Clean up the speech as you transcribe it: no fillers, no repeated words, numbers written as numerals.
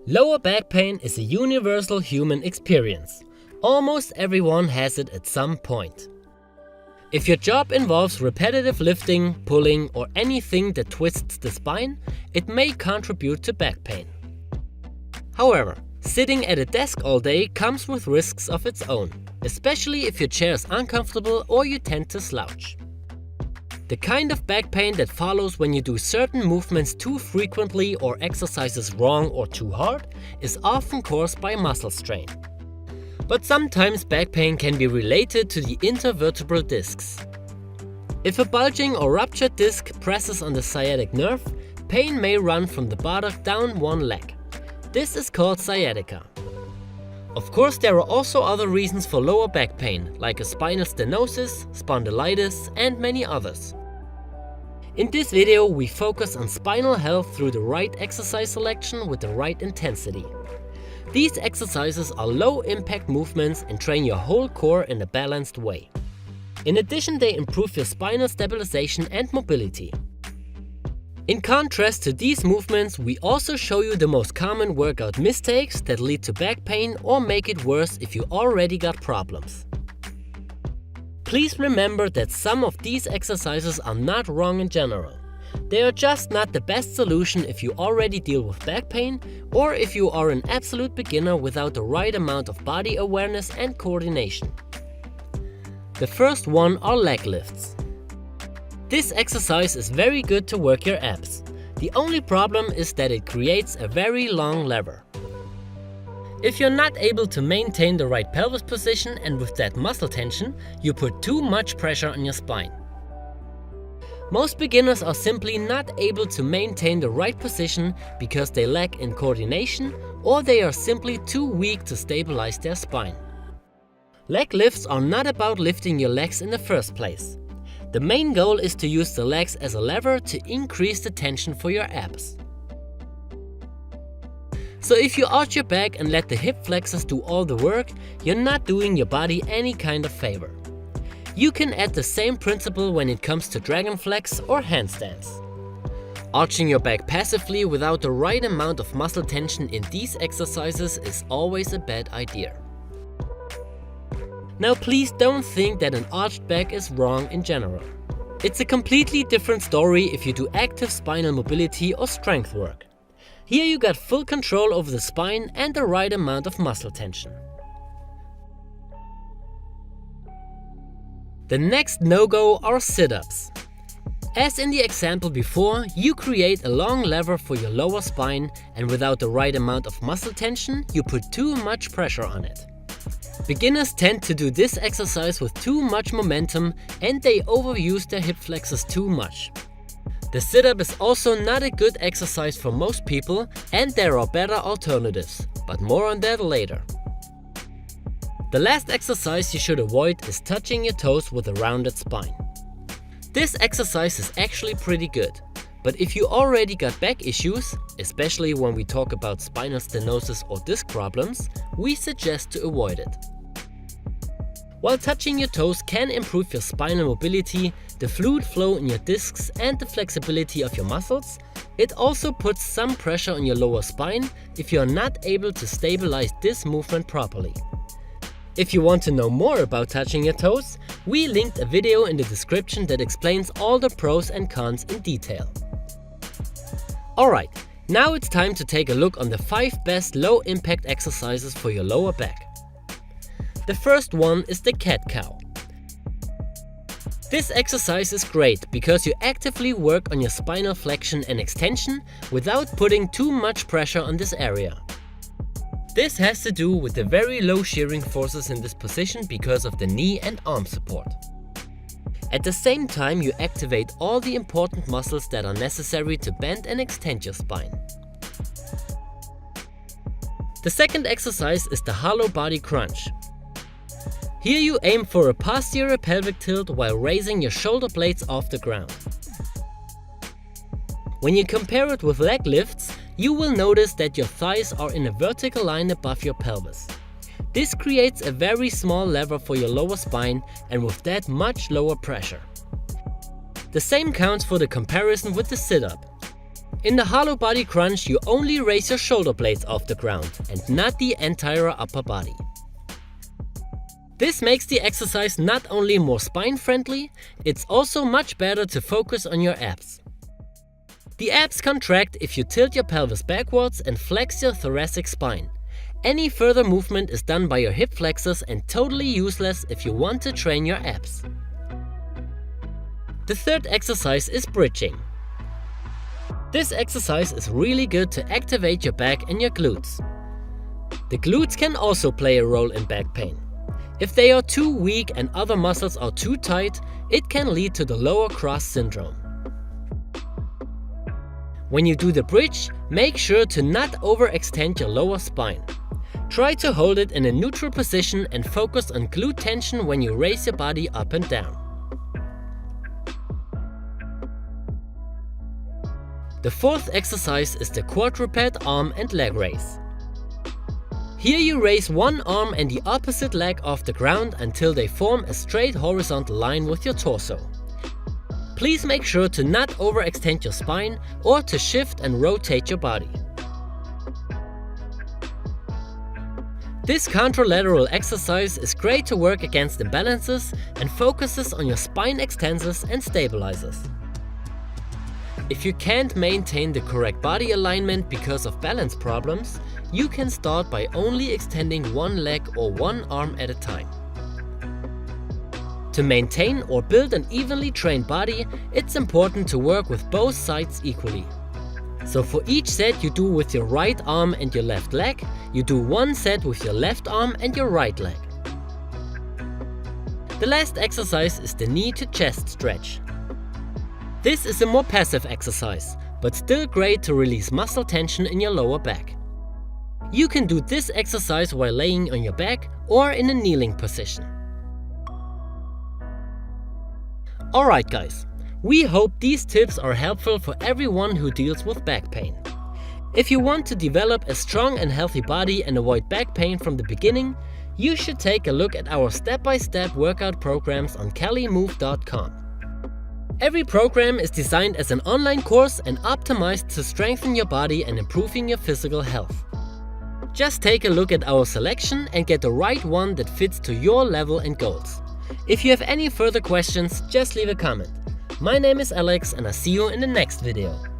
Lower back pain is a universal human experience. Almost everyone has it at some point. If your job involves repetitive lifting, pulling, or anything that twists the spine, it may contribute to back pain. However, sitting at a desk all day comes with risks of its own, especially if your chair is uncomfortable or you tend to slouch. The kind of back pain that follows when you do certain movements too frequently or exercises wrong or too hard is often caused by muscle strain. But sometimes back pain can be related to the intervertebral discs. If a bulging or ruptured disc presses on the sciatic nerve, pain may run from the buttock down one leg. This is called sciatica. Of course, there are also other reasons for lower back pain, like a spinal stenosis, spondylitis, and many others. In this video, we focus on spinal health through the right exercise selection with the right intensity. These exercises are low-impact movements and train your whole core in a balanced way. In addition, they improve your spinal stabilization and mobility. In contrast to these movements, we also show you the most common workout mistakes that lead to back pain or make it worse if you already got problems. Please remember that some of these exercises are not wrong in general. They are just not the best solution if you already deal with back pain or if you are an absolute beginner without the right amount of body awareness and coordination. The first one are leg lifts. This exercise is very good to work your abs. The only problem is that it creates a very long lever. If you're not able to maintain the right pelvis position and with that muscle tension, you put too much pressure on your spine. Most beginners are simply not able to maintain the right position because they lack in coordination or they are simply too weak to stabilize their spine. Leg lifts are not about lifting your legs in the first place. The main goal is to use the legs as a lever to increase the tension for your abs. So if you arch your back and let the hip flexors do all the work, you're not doing your body any kind of favor. You can add the same principle when it comes to dragon flex or handstands. Arching your back passively without the right amount of muscle tension in these exercises is always a bad idea. Now please don't think that an arched back is wrong in general. It's a completely different story if you do active spinal mobility or strength work. Here you got full control over the spine and the right amount of muscle tension. The next no-go are sit-ups. As in the example before, you create a long lever for your lower spine and without the right amount of muscle tension, you put too much pressure on it. Beginners tend to do this exercise with too much momentum and they overuse their hip flexors too much. The sit-up is also not a good exercise for most people and there are better alternatives, but more on that later. The last exercise you should avoid is touching your toes with a rounded spine. This exercise is actually pretty good, but if you already got back issues, especially when we talk about spinal stenosis or disc problems, we suggest to avoid it. While touching your toes can improve your spinal mobility, the fluid flow in your discs and the flexibility of your muscles, it also puts some pressure on your lower spine if you are not able to stabilize this movement properly. If you want to know more about touching your toes, we linked a video in the description that explains all the pros and cons in detail. Alright, now it's time to take a look on the 5 best low-impact exercises for your lower back. The first one is the cat-cow. This exercise is great because you actively work on your spinal flexion and extension without putting too much pressure on this area. This has to do with the very low shearing forces in this position because of the knee and arm support. At the same time, you activate all the important muscles that are necessary to bend and extend your spine. The second exercise is the hollow body crunch. Here you aim for a posterior pelvic tilt while raising your shoulder blades off the ground. When you compare it with leg lifts, you will notice that your thighs are in a vertical line above your pelvis. This creates a very small lever for your lower spine and with that much lower pressure. The same counts for the comparison with the sit-up. In the hollow body crunch, you only raise your shoulder blades off the ground and not the entire upper body. This makes the exercise not only more spine friendly, it's also much better to focus on your abs. The abs contract if you tilt your pelvis backwards and flex your thoracic spine. Any further movement is done by your hip flexors and totally useless if you want to train your abs. The third exercise is bridging. This exercise is really good to activate your back and your glutes. The glutes can also play a role in back pain. If they are too weak and other muscles are too tight, it can lead to the lower cross syndrome. When you do the bridge, make sure to not overextend your lower spine. Try to hold it in a neutral position and focus on glute tension when you raise your body up and down. The fourth exercise is the quadruped arm and leg raise. Here you raise one arm and the opposite leg off the ground until they form a straight horizontal line with your torso. Please make sure to not overextend your spine or to shift and rotate your body. This contralateral exercise is great to work against imbalances and focuses on your spine extensors and stabilizers. If you can't maintain the correct body alignment because of balance problems, you can start by only extending one leg or one arm at a time. To maintain or build an evenly trained body, it's important to work with both sides equally. So for each set you do with your right arm and your left leg, you do one set with your left arm and your right leg. The last exercise is the knee to chest stretch. This is a more passive exercise, but still great to release muscle tension in your lower back. You can do this exercise while laying on your back or in a kneeling position. Alright guys, we hope these tips are helpful for everyone who deals with back pain. If you want to develop a strong and healthy body and avoid back pain from the beginning, you should take a look at our step-by-step workout programs on CaliMove.com. Every program is designed as an online course and optimized to strengthen your body and improving your physical health. Just take a look at our selection and get the right one that fits to your level and goals. If you have any further questions, just leave a comment. My name is Alex and I'll see you in the next video.